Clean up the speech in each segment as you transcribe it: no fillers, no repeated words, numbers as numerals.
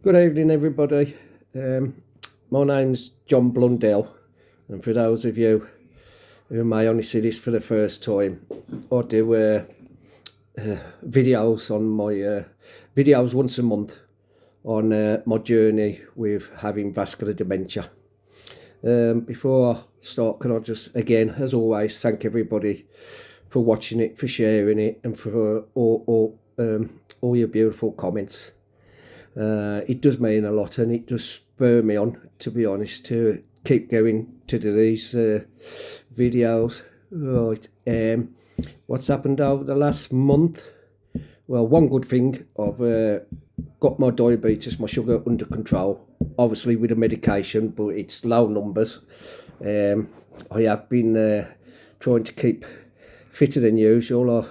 Good evening, everybody. My name's John Blundell, and for those of you who may only see this for the first time, I do videos on my videos once a month on my journey with having vascular dementia. Before I start, can I just again, as always, thank everybody for watching it, for sharing it, and for all your beautiful comments. It does mean a lot, and it does spur me on, to be honest, to keep going to do these videos. Right, what's happened over the last month? Well, one good thing, I've got my diabetes, my sugar under control, obviously with the medication, but it's low numbers. I have been trying to keep fitter than usual.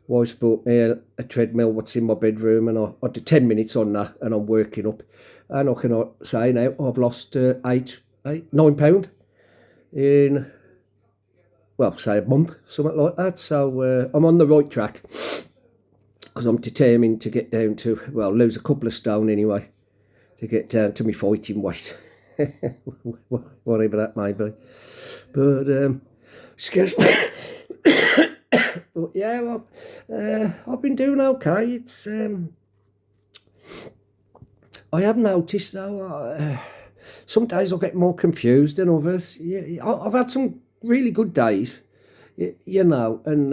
Wife's bought me a treadmill what's in my bedroom, and I do 10 minutes on that, and I'm working up. And I cannot say now I've lost 9 pound in, well, say a month, something like that. So I'm on the right track, because I'm determined to get down to, well, lose a couple of stone anyway, to get down to my fighting weight, whatever that may be. But excuse me. But yeah, well, I've been doing okay. It's I have noticed though, some days I get more confused than others. Yeah, I've had some really good days, you know, and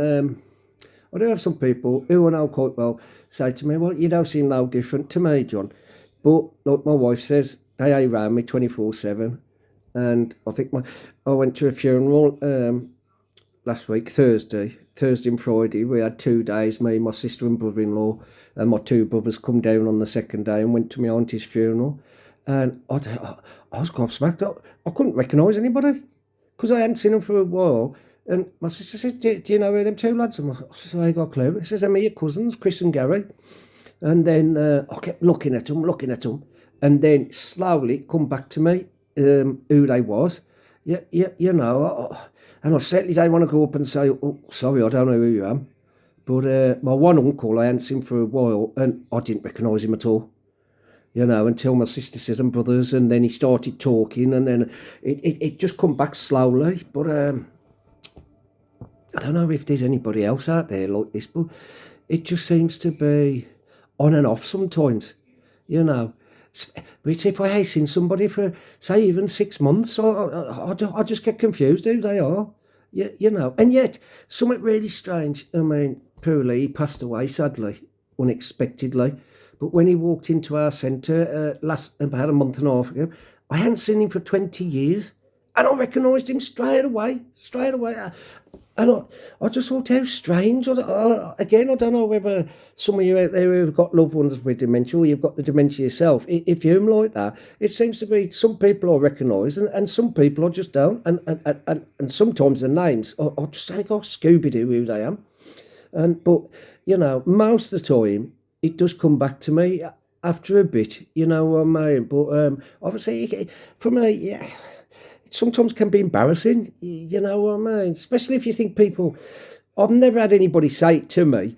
I do have some people who I know quite well say to me, "Well, you don't seem no different to me, John." But like my wife says, they ain't around me 24/7, and I think I went to a funeral last week, Thursday and Friday. We had 2 days, me, my sister and brother-in-law, and my 2 brothers come down on the second day and went to my auntie's funeral. And I was gobsmacked. I couldn't recognise anybody, because I hadn't seen them for a while. And my sister said, do you know where them 2 lads are? I said, I ain't got a clue. It says, they're your cousins, Chris and Gary. And then I kept looking at them. And then slowly come back to me who they was. You know, and I certainly don't want to go up and say, "Oh, sorry, I don't know who you am." But my one uncle, I hadn't seen for a while, and I didn't recognise him at all. You know, until my sister says, "and brothers," and then he started talking, and then it just come back slowly. But I don't know if there's anybody else out there like this, but it just seems to be on and off sometimes. You know. But if I ain't seen somebody for, say, even 6 months, I just get confused who they are, you know. And yet, something really strange. I mean, poorly, he passed away, sadly, unexpectedly. But when he walked into our centre about a month and a half ago, I hadn't seen him for 20 years. And I recognised him straight away. And I just thought, how strange. Again, I don't know whether some of you out there who've got loved ones with dementia, or you've got the dementia yourself, if you're like that, it seems to be some people I recognise, and some people I just don't. And sometimes the names, I just think, oh, Scooby-Doo, who they am. But, you know, most of the time, it does come back to me after a bit, you know what I mean? But obviously, for me, yeah, sometimes can be embarrassing, you know what I mean? Especially if you think people, I've never had anybody say it to me,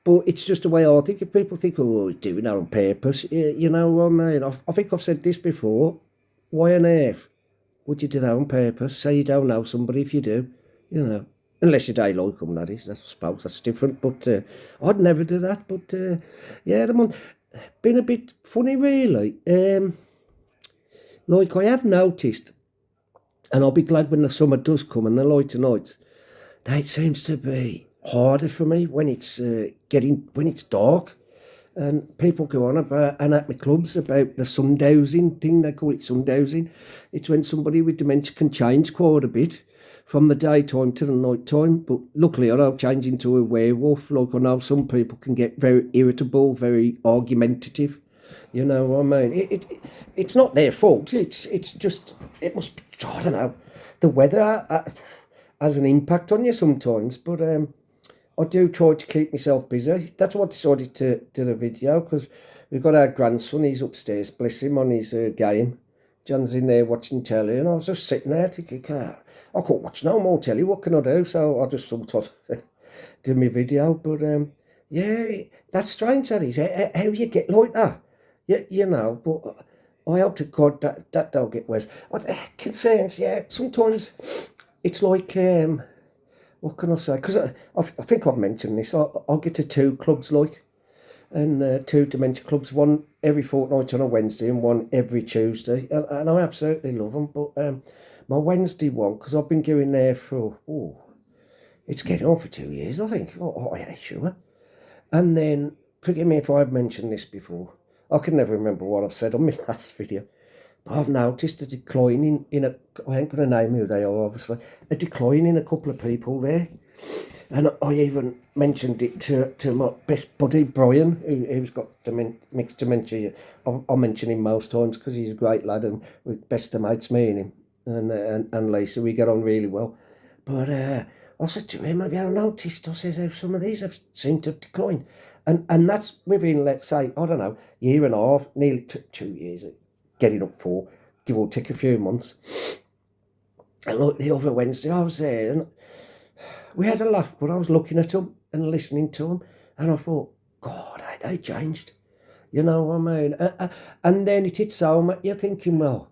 but it's just the way I think. If people think, oh, he's doing that on purpose, you know what I mean? I think I've said this before. Why on earth would you do that on purpose? Say you don't know somebody if you do, you know. Unless you don't like them, that is. I suppose that's different. But I'd never do that. But yeah, been a bit funny, really. Like I have noticed, and I'll be glad when the summer does come and the lighter nights, that it seems to be harder for me when it's when it's dark. And people go on about, and at my clubs, about the sundowsing thing. They call it sundowsing. It's when somebody with dementia can change quite a bit from the daytime to the night time. But luckily, I don't change into a werewolf. Like, I know some people can get very irritable, very argumentative. You know what I mean? It's not their fault. It's just, it must be, I don't know, the weather has an impact on you sometimes. But I do try to keep myself busy. That's why I decided to do the video, because we've got our grandson. He's upstairs, bless him, on his game. John's in there watching telly, and I was just sitting there thinking, I can't watch no more telly. What can I do? So I just thought I'd do my video. But yeah, that's strange, that is. How you get like that. You know, but I hope to God that don't get worse. What concerns, yeah, sometimes it's like, what can I say? Because I think I've mentioned this. I'll get to two clubs, like, and two dementia clubs, one every fortnight on a Wednesday and one every Tuesday, and I absolutely love them. But my Wednesday one, because I've been going there for, it's getting on for 2 years, I think. Oh, yeah, sure. And then, forgive me if I've mentioned this before. I can never remember what I've said on my last video. But I've noticed a decline in a, I ain't going to name who they are, obviously, a decline in a couple of people there. And I even mentioned it to my best buddy, Brian, who's got mixed dementia. I'll mention him most times because he's a great lad and we're best of mates, me and him. And Lisa, we get on really well. But I said to him, have you noticed, I says, how some of these have seemed to decline? And that's within, let's say, I don't know, year and a half, nearly 2 years, getting up for, give or take a few months. And look, the other Wednesday I was there and we had a laugh, but I was looking at them and listening to them, and I thought, God, they changed. You know what I mean? And then it hits home, you're thinking, well,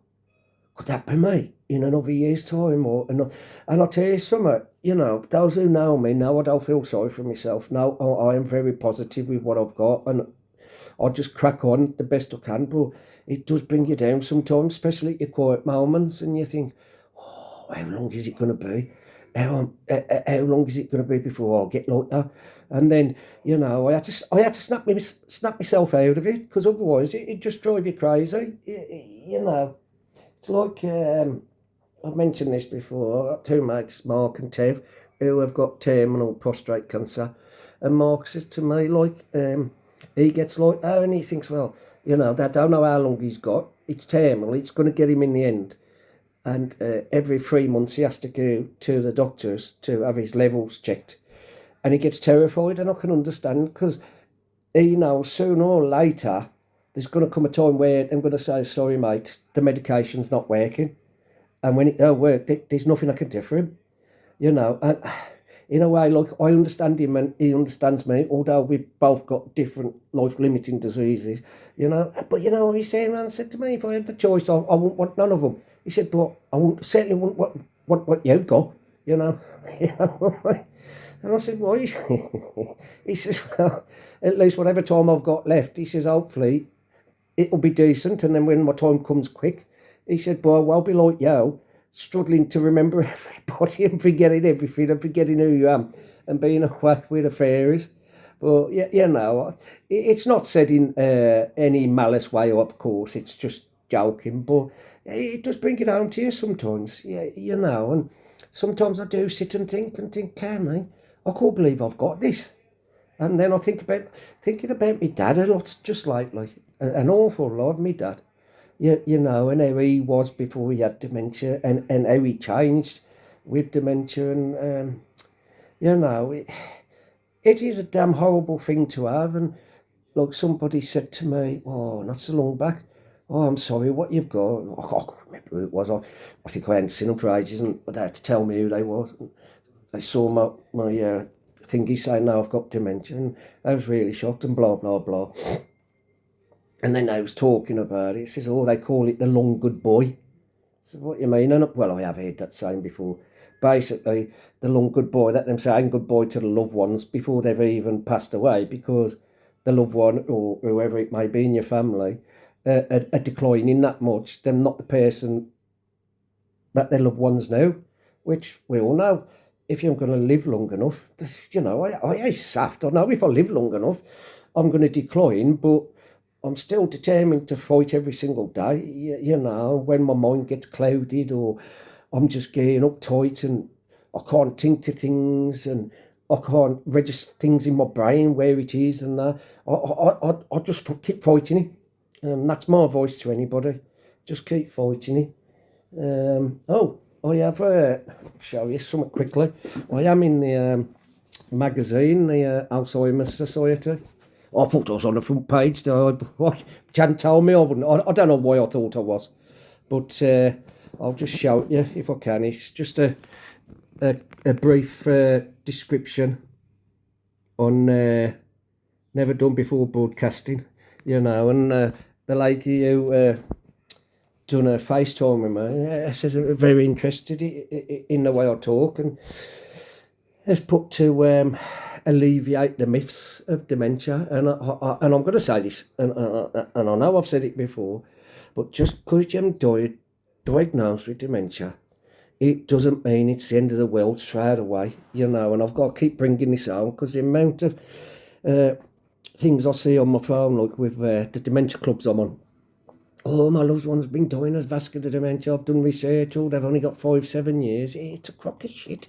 could that be me in another year's time? And I'll tell you something, you know, those who know me know I don't feel sorry for myself. No, I am very positive with what I've got, and I just crack on the best I can, but it does bring you down sometimes, especially at your quiet moments, and you think, oh, how long is it going to be? How long is it going to be before I get like that? And then, you know, I had to snap myself out of it, because otherwise it just drive you crazy. You know, it's like, I've mentioned this before. I've got two mates, Mark and Tev, who have got terminal prostate cancer. And Mark says to me, like, he gets like that, and he thinks, well, you know, they don't know how long he's got. It's terminal. It's going to get him in the end. And every 3 months he has to go to the doctors to have his levels checked. And he gets terrified, and I can understand, because he knows sooner or later there's going to come a time where I'm going to say, sorry, mate, the medication's not working. And when it don't work, there's nothing I can do for him, you know. And in a way, like, I understand him and he understands me, although we've both got different life-limiting diseases, you know. But, you know, he said to me, if I had the choice, I wouldn't want none of them. He said, but certainly wouldn't want what you've got, you know. And I said, why? He says, well, at least whatever time I've got left, he says, hopefully it'll be decent, and then when my time comes quick, he said, boy, I won't be like you, struggling to remember everybody and forgetting everything and forgetting who you am and being away with the fairies. But, yeah, you know, it's not said in any malice way, of course, it's just joking, but it does bring it home to you sometimes, yeah, you know. And sometimes I do sit and think, can I can't believe I've got this. And then I thinking about my dad a lot, just lately, an awful lot, my dad. You know, and how he was before he had dementia, and how he changed with dementia, and you know, it is a damn horrible thing to have. And like somebody said to me, oh, not so long back, oh, I'm sorry, what you've got? I can't remember who it was. I think I hadn't seen them for ages, and they had to tell me who they was. They saw my thingy saying, no, I've got dementia, and I was really shocked, and blah, blah, blah. And then they was talking about it. He says, oh, they call it the long good boy. I said, what you mean? And, well, I have heard that saying before. Basically, the long good boy, that them saying goodbye to the loved ones before they've even passed away, because the loved one, or whoever it may be in your family, are declining that much. They're not the person that their loved ones know, which we all know. If you're going to live long enough, you know, I saft. I know if I live long enough, I'm going to decline, but I'm still determined to fight every single day. You know, when my mind gets clouded, or I'm just getting uptight and I can't think of things, and I can't register things in my brain where it is, and that, I just keep fighting it. And that's my advice to anybody. Just keep fighting it. Oh, I have, show you something quickly. I am in the magazine, the Alzheimer's Society. I thought I was on the front page. Jan told me I wouldn't. I don't know why I thought I was. But I'll just show it you if I can. It's just a brief description on never done before broadcasting, you know. And the lady who done a FaceTime with me, says very interested in the way I talk, and has put to alleviate the myths of dementia. And I'm going to say this, and I know I've said it before, but just because you're diagnosed with dementia, it doesn't mean it's the end of the world straight away, And I've got to keep bringing this on because the amount of things I see on my phone, like with the dementia clubs I'm on. Oh, my loved one's been dying of vascular dementia. I've done research. Oh, they've only got 5-7 years. It's a crock of shit.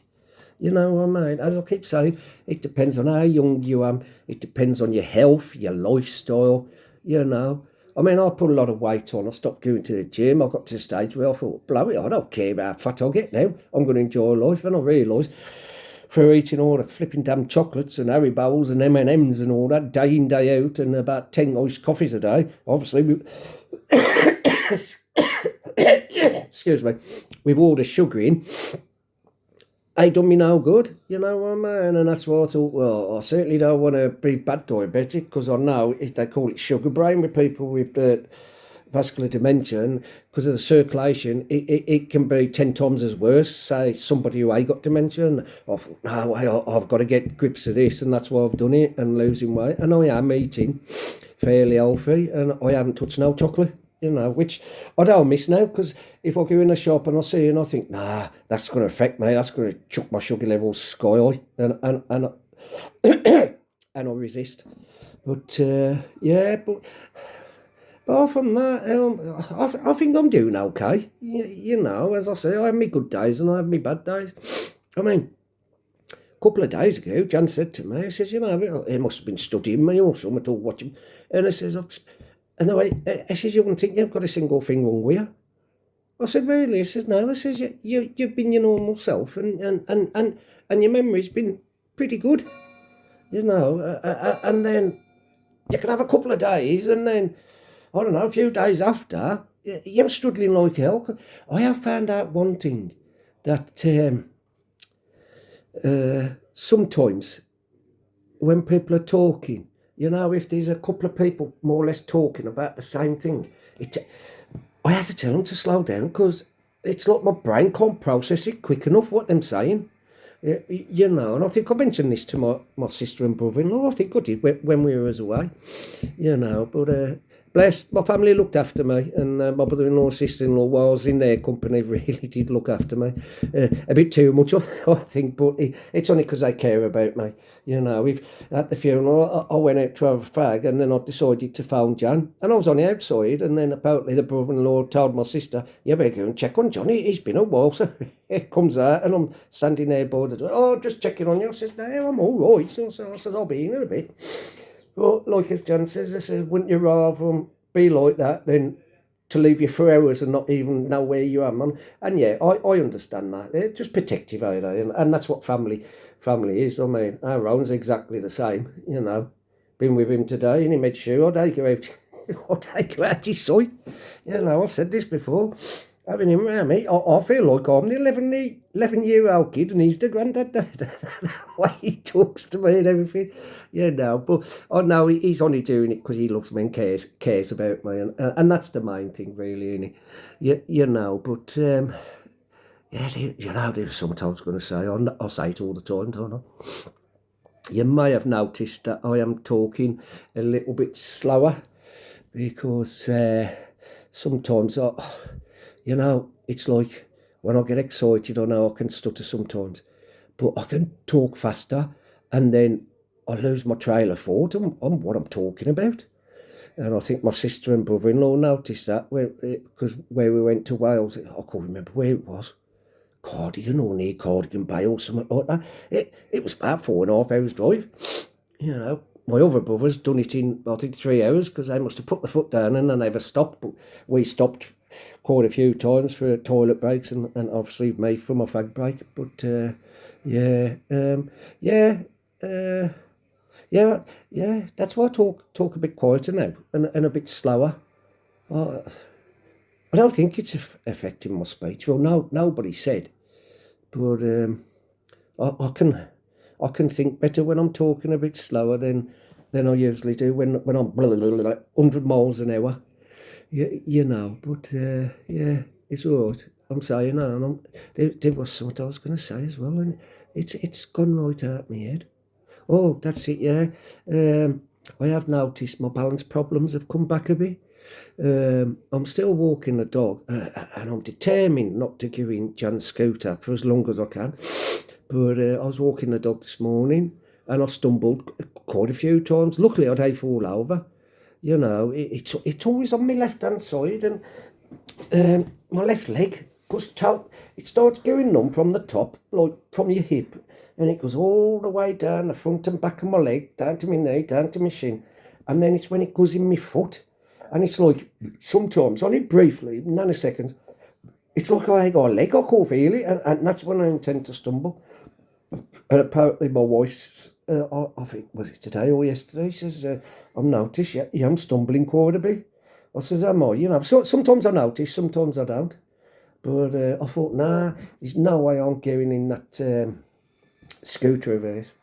You know what I mean? As I keep saying, it depends on how young you are. It depends on your health, your lifestyle, I mean, I put a lot of weight on. I stopped going to the gym. I got to the stage where I thought, blow it, I don't care how fat I get now. I'm going to enjoy life. And I realised through eating all the flipping damn chocolates and Haribos and M&Ms and all that day in, day out, and about 10 iced coffees a day, obviously, excuse me, with all the sugar in, ain't done me no good, you know what I mean? And that's why I thought, well, I certainly don't want to be bad diabetic, because I know they call it sugar brain with people with vascular dementia, and because of the circulation, it can be 10 times as worse, say, somebody who ain't got dementia. And I thought, no, I've got to get grips of this, and that's why I've done it, and losing weight. And I am eating fairly healthy, and I haven't touched no chocolate, which I don't miss now, because if I go in the shop and I see it and I think, nah, that's going to affect me, that's going to chuck my sugar levels sky high, and I resist. But yeah, but apart from that, I think I'm doing okay. As I say, I have my good days and I have my bad days. I mean, a couple of days ago, Jan said to me, he says, he must have been studying me or something, or watching. And he says, and I says, you wouldn't think you've got a single thing wrong with you. I said, really? He says, no. I says, you've been your normal self, and your memory's been pretty good, and then you can have a couple of days, and then, I don't know, a few days after, you're struggling like hell. I have found out one thing, that sometimes when people are talking, if there's a couple of people more or less talking about the same thing, I have to tell them to slow down, because it's like my brain can't process it quick enough what they're saying. And I think I mentioned this to my sister and brother-in-law. I think I did when we were away, but bless, my family looked after me, and my brother-in-law and sister-in-law, while I was in their company, really did look after me. A bit too much, I think, but it's only because they care about me. At the funeral, I went out to have a fag, and then I decided to phone Jan, and I was on the outside, and then apparently the brother-in-law told my sister, you better go and check on Johnny, he's been a while. So it comes out, and I'm standing there by the door, oh, just checking on you. I says, no, I'm all right. So I said, I'll be in a bit. Well, like as Jan says, I said, wouldn't you rather be like that than to leave you for hours and not even know where you are? And yeah, I understand that. They're just protective, are they? And that's what family is. I mean, our own's exactly the same, Been with him today, and he made sure I'd take you out. I'll take you out his sight. I've said this before. Having him around me, I feel like I'm the 11-year-old kid, and he's the granddad. The way he talks to me and everything, But I know he's only doing it because he loves me and cares about me, and that's the main thing, really, isn't it? But there's something I was going to say. I'll say it all the time, don't I? You may have noticed that I am talking a little bit slower, because sometimes it's like when I get excited, I know I can stutter sometimes, but I can talk faster, and then I lose my trail of thought on what I'm talking about. And I think my sister and brother-in-law noticed that because where we went to Wales, I can't remember where it was, Cardigan or near Cardigan Bay or something like that. It was about 4.5 hours drive. My other brothers done it in, I think, 3 hours, because they must have put the foot down and they never stopped. But we stopped quite a few times for toilet breaks, and obviously me for my fag break. But that's why I talk a bit quieter now, and a bit slower. I don't think it's affecting my speech. Well, no, nobody said, but I can think better when I'm talking a bit slower than I usually do when I'm 100 miles an hour. you know, but yeah, it's all right. I'm saying that, and there was something I was going to say as well, and it's gone right out my head. Oh, that's it, yeah. Um, I have noticed my balance problems have come back a bit. I'm still walking the dog, and I'm determined not to give in Jan's scooter for as long as I can. But I was walking the dog this morning, and I stumbled quite a few times. Luckily, I didn't fall over. You know, it's always on my left hand side, and my left leg goes it starts going numb from the top, like from your hip, and it goes all the way down the front and back of my leg, down to my knee, down to my shin, and then it's when it goes in my foot, and it's like sometimes, only briefly, nanoseconds, it's like I got a leg, I can't feel it, and that's when I intend to stumble. And apparently my wife's, I think, was it today or yesterday, says, I've noticed I'm stumbling quite a bit. I says, am I? You know, so sometimes I notice, sometimes I don't. But I thought, nah, there's no way I'm going in that scooter of hers.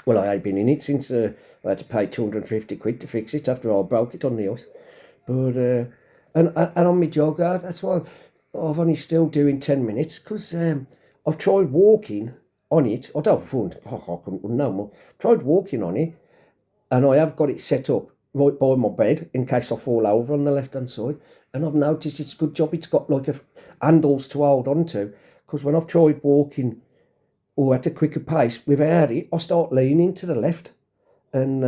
Well, I ain't been in it since I had to pay 250 quid to fix it after I broke it on the ice. But, and on my jogger, that's why I've only still doing 10 minutes, because I've tried walking on it. I don't think, I couldn't no more. Tried walking on it, and I have got it set up right by my bed in case I fall over on the left hand side. And I've noticed it's a good job it's got like handles to hold on to, because when I've tried walking or at a quicker pace without it, I start leaning to the left. And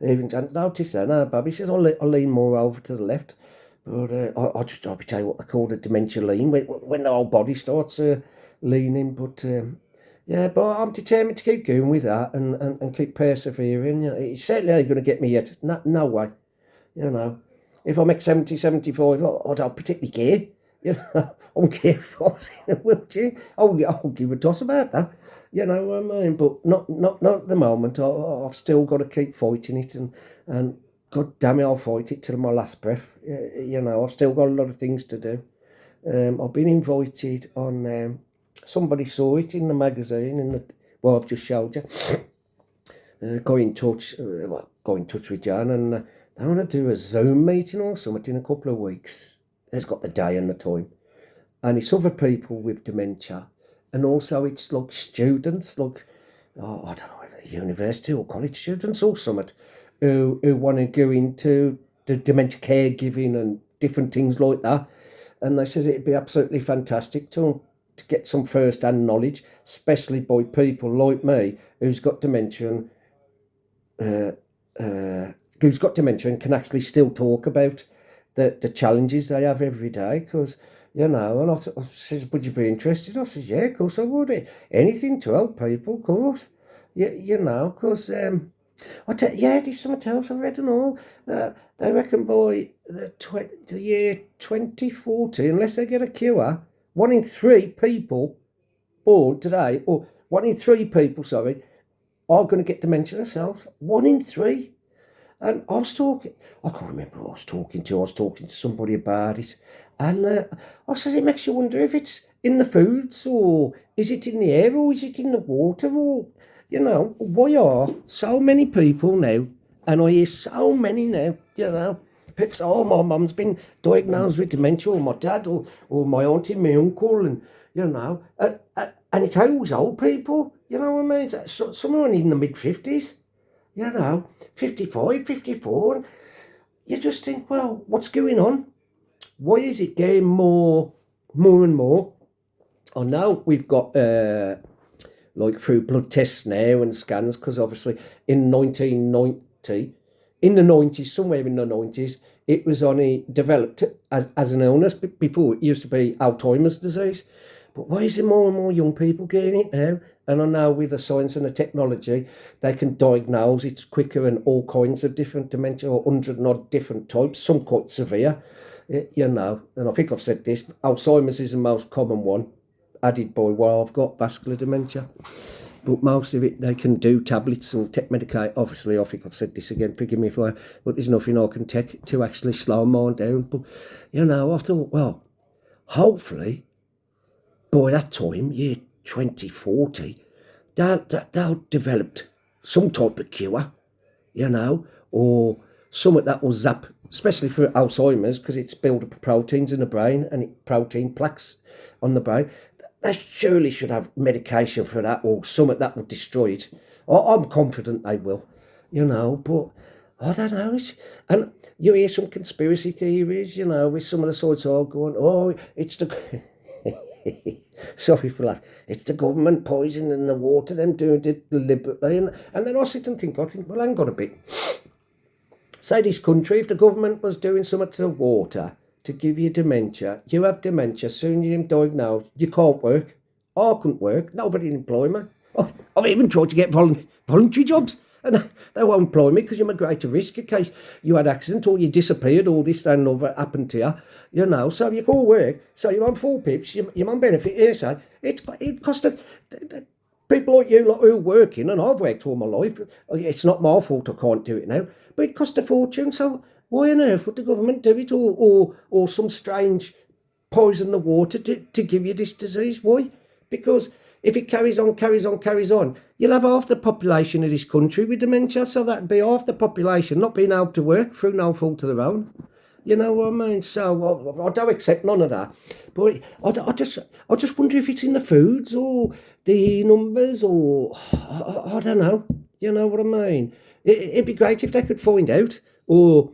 even Jan's noticed that. No, Bobby says I'll lean more over to the left. But I'll be tell you what I call the dementia lean, when the whole body starts leaning. But yeah, but I'm determined to keep going with that, and keep persevering. You know, it certainly ain't going to get me yet. No way. You know, if I make 70, 75, I don't particularly care. You know, I don't care if I was in a wheelchair. I'll give a toss about that. You know what I mean? But not at the moment. I've still got to keep fighting it, and God damn it, I'll fight it till my last breath. You know, I've still got a lot of things to do. I've been invited on. Somebody saw it in the magazine, well, I've just showed you. Go in touch with Jan, and they want to do a Zoom meeting or something in a couple of weeks. It's got the day and the time, and it's other people with dementia, and also it's like students, like I don't know, either university or college students or something, who want to go into the dementia caregiving and different things like that. And they says it'd be absolutely fantastic to get some first hand knowledge, especially by people like me who's got dementia, uh, who's got dementia and can actually still talk about the challenges they have every day. Because, you know, and I says, would you be interested? I says, yeah, of course I would. Anything to help people, of course. You know, because yeah, there's something else I read and all. They reckon by the year 2040, unless they get a cure, 1 in 3 people born today, or 1 in 3 people, sorry, are going to get dementia themselves. 1 in 3. And I can't remember who I was talking to. I was talking to somebody about it. And I says, it makes you wonder if it's in the foods, or is it in the air, or is it in the water, or, you know, why are so many people now, and I hear so many now, you know, people say, oh, my mum's been diagnosed with dementia, or my dad, or my auntie, my uncle, and, you know, and it's always old people, you know what I mean? Some are only in the mid-50s. You know, 55, 54. And you just think, well, what's going on? Why is it getting more and more? I know we've got, like, through blood tests now and scans, because obviously in 1990, in the 90s, somewhere in the 90s, it was only developed as an illness. Before, it used to be Alzheimer's disease. But why is there more and more young people getting it now? And I know with the science and the technology, they can diagnose it quicker, and all kinds of different dementia, or 100 and odd different types, some quite severe, you know. And I think I've said this, Alzheimer's is the most common one, added by what I've got, vascular dementia. But most of it, they can do tablets and take medicate. Obviously, I think I've said this again, forgive me if I, but there's nothing I can take to actually slow mine down. But, you know, I thought, well, hopefully, by that time, year 2040, they'll developed some type of cure, you know, or something that will zap especially for Alzheimer's, because it's built up proteins in the brain and protein plaques on the brain. They surely should have medication for that or something that will destroy it. I'm confident they will, but I don't know. And you hear some conspiracy theories, with some of the sides all going, oh, it's the. Sorry for that. It's the government poisoning the water, them doing it deliberately. And then I sit and think, well, hang on a bit. Say this country, if the government was doing something to the water to give you dementia, you have dementia, soon you're diagnosed, you can't work. I couldn't work, nobody will employ me. I've even tried to get voluntary jobs, and they won't employ me because you're a greater risk in case you had accident or you disappeared or this and another happened to you, so you can't work, so you're on full pips, you're on benefit, so it costs people like you who are working, and I've worked all my life. It's not my fault I can't do it now, but it costs a fortune. So why on earth would the government do it, or some strange poison the water to give you this disease? Why? Because if it carries on, you'll have half the population of this country with dementia. So that'd be half the population not being able to work through no fault of their own. You know what I mean? So I don't accept none of that. But I just wonder if it's in the foods or the numbers or I don't know. You know what I mean? It'd be great if they could find out. Or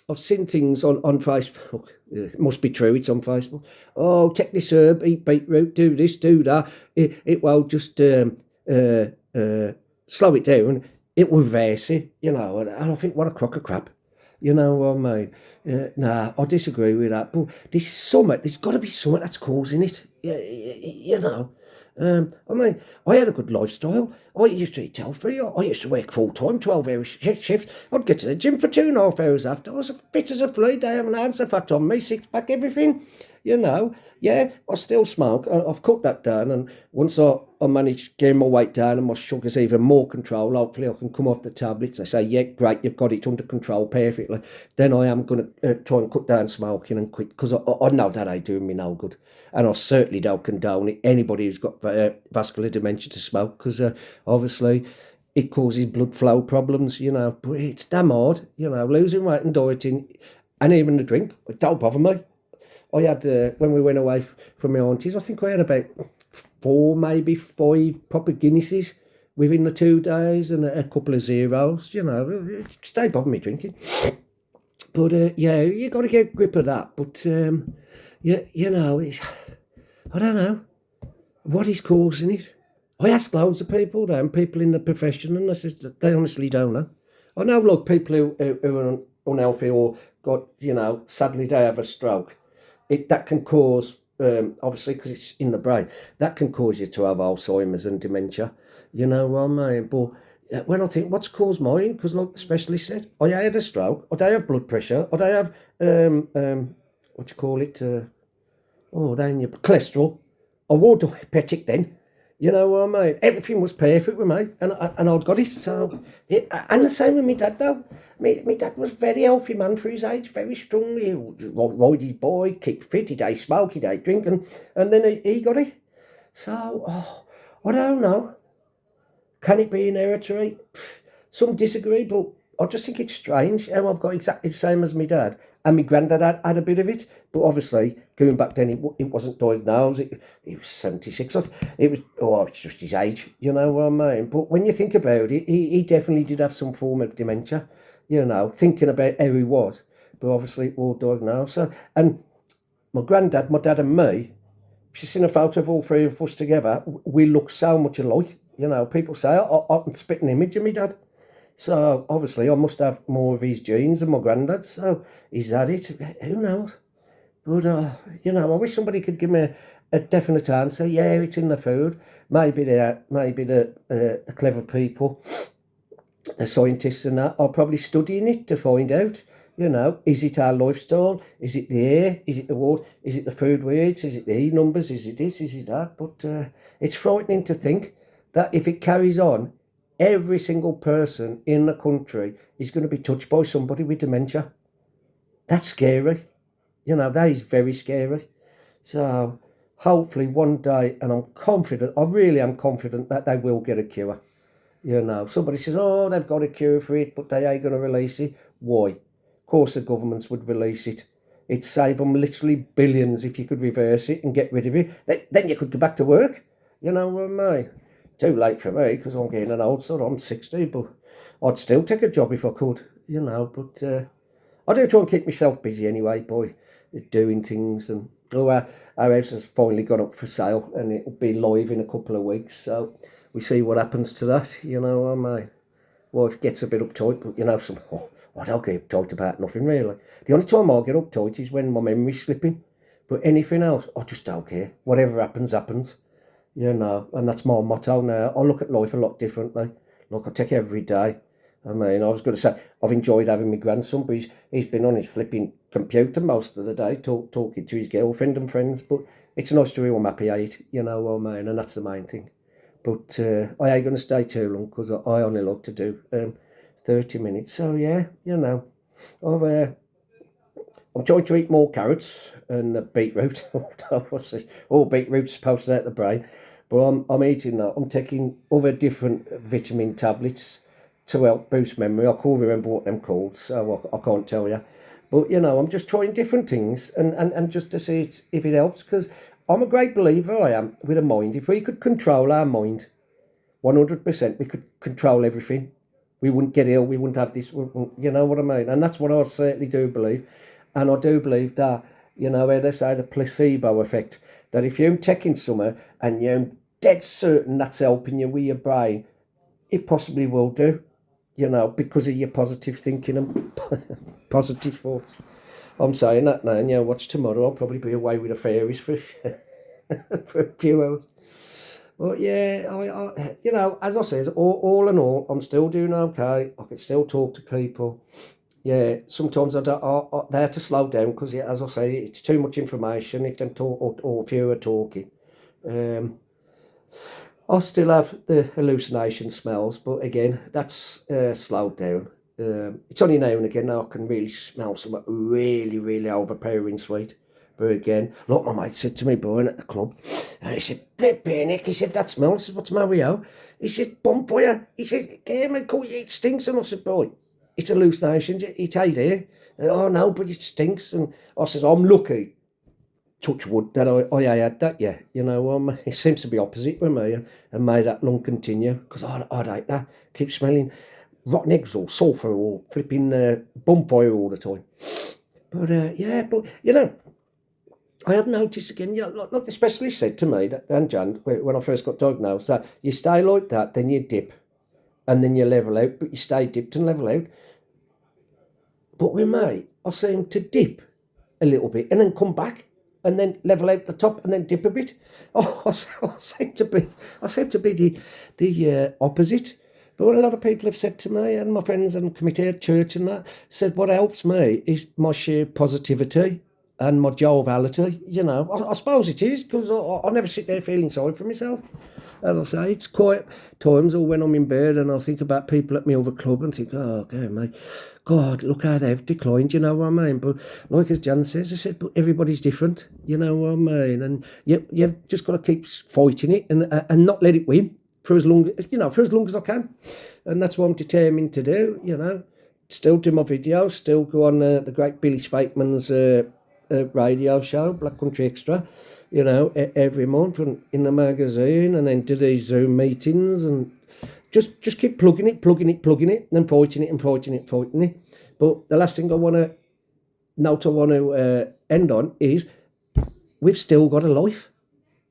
I've seen things on Facebook. It must be true. It's on Facebook. Oh, take this herb, eat beetroot, do this, do that. It will just slow it down. It will reverse it. And I think what a crock of crap. You know what I mean? Nah, I disagree with that. But there's got to be something that's causing it. I mean, I had a good lifestyle. I used to eat healthy. I used to work full time, 12-hour shift. I'd get to the gym for 2.5 hours after. I was fit as a flea. They have an answer fat on me, six pack, everything. Yeah, I still smoke. I've cut that down, and once I manage getting my weight down and my sugar's even more control, hopefully I can come off the tablets. I say, yeah, great, you've got it under control perfectly. Then I am going to try and cut down smoking and quit, because I know that ain't doing me no good. And I certainly don't condone it. Anybody who's got vascular dementia to smoke, because obviously it causes blood flow problems, but it's damn hard, losing weight and dieting, and even the drink, it don't bother me. I had, when we went away from my aunties, I think I had about 4, maybe 5 proper Guinnesses within the 2 days and a couple of zeros, it just don't bother me drinking. But yeah, you got to get a grip of that. But it's, I don't know what is causing it. I ask loads of people, and people in the profession, and they honestly don't know. I know, like, people who are unhealthy or got, sadly they have a stroke. That can cause, obviously, because it's in the brain, that can cause you to have Alzheimer's and dementia. You know what I mean? But when I think, what's caused mine? Because, like the specialist said, I had a stroke, or I have blood pressure, or I have, what do you call it? Then your cholesterol. I was diabetic then. You know what I mean? Everything was perfect with me, and I'd got it. So, and the same with my dad, though. My dad was a very healthy man for his age, very strong. He would ride his bike, keep fit, he didn't smoke, he didn't drink, and then he got it. So, I don't know. Can it be hereditary? Some disagree, but I just think it's strange how I've got exactly the same as my dad. And my granddad had a bit of it, but obviously, going back then, it wasn't diagnosed. He was 76. It's just his age, you know what I mean? But when you think about it, he definitely did have some form of dementia, thinking about how he was. But obviously, all diagnosed. So, and my granddad, my dad, and me, if you've seen a photo of all three of us together, we look so much alike. People say, I can spit an image of me dad. So obviously I must have more of his genes than my granddad. So is that it? Who knows? But I wish somebody could give me a definite answer. Yeah, it's in the food. Maybe the clever people, the scientists and that, are probably studying it to find out. Is it our lifestyle? Is it the air? Is it the water? Is it the food we eat? Is it the E numbers? Is it this? Is it that? But it's frightening to think that if it carries on, every single person in the country is going to be touched by somebody with dementia. That's scary. That is very scary. So hopefully one day, and I really am confident that they will get a cure. Somebody says, oh, they've got a cure for it, but they ain't going to release it. Why? Of course, the governments would release it. It'd save them literally billions if you could reverse it and get rid of it. Then you could go back to work. You know what I mean? Too late for me because I'm getting an old sort. I'm 60, but I'd still take a job if I could. You know, but I do try and keep myself busy anyway by doing things. And our house has finally gone up for sale and it'll be live in a couple of weeks. So we see what happens to that. You know what I mean? Wife gets a bit uptight, but you know, I don't get uptight about nothing really. The only time I get uptight is when my memory's slipping. But anything else, I just don't care. Whatever happens, happens. You know, and that's my motto now. I look at life a lot differently. Look, I take it every day. I mean, I was going to say, I've enjoyed having my grandson, but he's been on his flipping computer most of the day, talking to his girlfriend and friends. But it's nice to hear I'm happy at it, you know what I mean? And that's the main thing. But I ain't going to stay too long because I only like to do 30 minutes. So, yeah, you know, I'm trying to eat more carrots and beetroot. Beetroot's supposed to hurt the brain. But I'm eating that. I'm taking other different vitamin tablets to help boost memory. I can't remember what them called, so I can't tell you. But, you know, I'm just trying different things and just to see if it helps, because I'm a great believer, I am, with a mind. If we could control our mind 100%, we could control everything. We wouldn't get ill, we wouldn't have this, you know what I mean? And that's what I certainly do believe. And I do believe that, you know, where they say the placebo effect, that if you're taking something and you're dead certain that's helping you with your brain, it possibly will do, you know, because of your positive thinking and positive thoughts. I'm saying that now, and watch tomorrow. I'll probably be away with the fairies for for a few hours. But yeah, you know, as I said, all in all, I'm still doing okay. I can still talk to people. Yeah, sometimes I don't. They have to slow down because, yeah, as I say, it's too much information. If them talk or few are talking, um, I still have the hallucination smells, but again, that's slowed down. It's only now and again now I can really smell something really, really overpowering sweet. But again, like my mate said to me, Brian, at the club, and he said, "Flipping Nick," he said, "that smells." I said, "What's the matter with you?" He said, "Bonfire." He said, "Yeah, man, cool, it stinks." And I said, "Boy, it's hallucinations, it ain't here." "Oh, no, but it stinks." And I says, "I'm lucky, touch wood, that I had that, yeah." You know, it seems to be opposite with me and made that long continue because I'd hate that. Keep smelling rotten eggs or sulphur or flipping bonfire all the time. But yeah, but you know, I have noticed again, like the specialist said to me, that, and Jan, when I first got diagnosed, that you stay like that, then you dip, and then you level out, but you stay dipped and level out. But with me, I seem to dip a little bit and then come back and then level out the top and then dip a bit. Oh, I seem to be, the opposite. But what a lot of people have said to me, and my friends and committee at church and that, said what helps me is my sheer positivity and my joviality. You know, I suppose it is because I never sit there feeling sorry for myself. As I say, it's quiet times or when I'm in bed and I think about people at my other club and think, oh, okay, mate, God, look how they've declined, you know what I mean? But like as Jan says, I said, but everybody's different, you know what I mean? And you've just got to keep fighting it and not let it win for as long, for as long as I can. And that's what I'm determined to do, you know. Still do my videos, still go on the great Billy Spakeman's radio show, Black Country Extra, you know, every month and in the magazine, and then do these Zoom meetings and just keep plugging it, and then fighting it. But the last thing I want to end on is we've still got a life,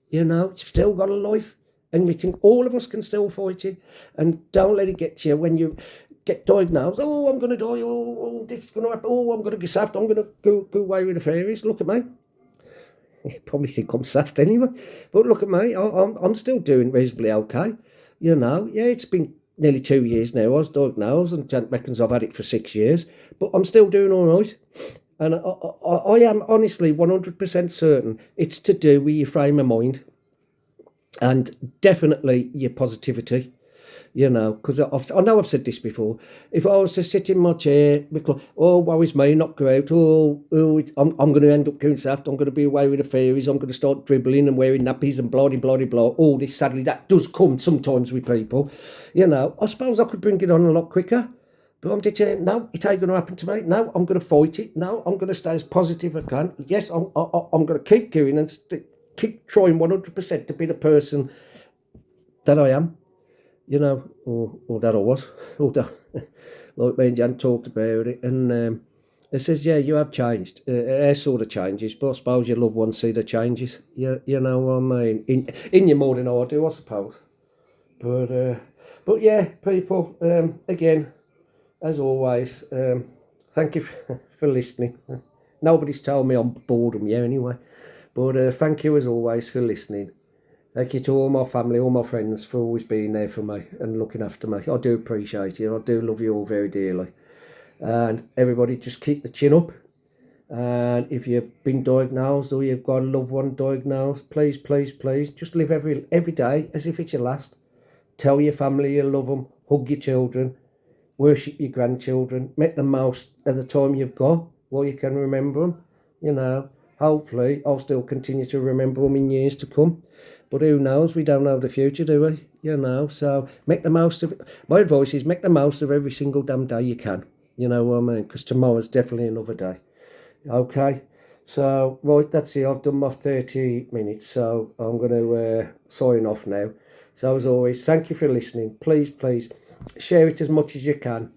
you know, still got a life, and all of us can still fight it, and don't let it get to you when you get diagnosed. Oh, I'm going to die. Oh, this is going to happen. Oh, I'm going to get saft. I'm going to go away with the fairies. Look at me. You probably think I'm saft anyway. But look at me. I'm still doing reasonably okay. You know, yeah, it's been nearly 2 years now. I was diagnosed, and Jan reckons I've had it for 6 years. But I'm still doing all right. And I am honestly 100% certain it's to do with your frame of mind and definitely your positivity. You know, because I know I've said this before. If I was to sit in my chair, oh, woe is me, not go out. I'm going to end up going saft. I'm going to be away with the fairies. I'm going to start dribbling and wearing nappies and blah, blah, blah, blah. All this, sadly, that does come sometimes with people. You know, I suppose I could bring it on a lot quicker. But I'm determined, no, it ain't going to happen to me. No, I'm going to fight it. No, I'm going to stay as positive as I can. Yes, I'm going to keep going and keep trying 100% to be the person that I am, or that I was, or that, like me and Jan talked about it, and it says, yeah, you have changed. Our sort of changes, but I suppose your loved ones see the changes. You know what I mean? In you more than I do, I suppose. But yeah, people. Again, as always, thank you for listening. Nobody's told me I'm boredom yet, anyway. But thank you as always for listening. Thank you to all my family, all my friends for always being there for me and looking after me. I do appreciate it. I do love you all very dearly. And everybody, just keep the chin up. And if you've been diagnosed or you've got a loved one diagnosed, please, please, please, just live every day as if it's your last. Tell your family you love them. Hug your children. Worship your grandchildren. Make the most of the time you've got while you can remember them. Hopefully I'll still continue to remember them in years to come. But who knows? We don't know the future, do we? So make the most of it. My advice is make the most of every single damn day you can. You know what I mean? Because tomorrow's definitely another day. Okay? So, right, that's it. I've done my 30 minutes, so I'm going to sign off now. So, as always, thank you for listening. Please, please, share it as much as you can,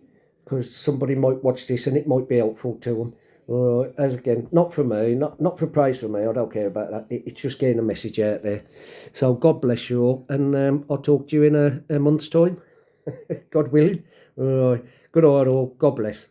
because somebody might watch this and it might be helpful to them. All right, as again, not for me, not for praise for me. I don't care about that. It's just getting a message out there. So God bless you all, and I'll talk to you in a month's time, God willing. All right, good night all. God bless.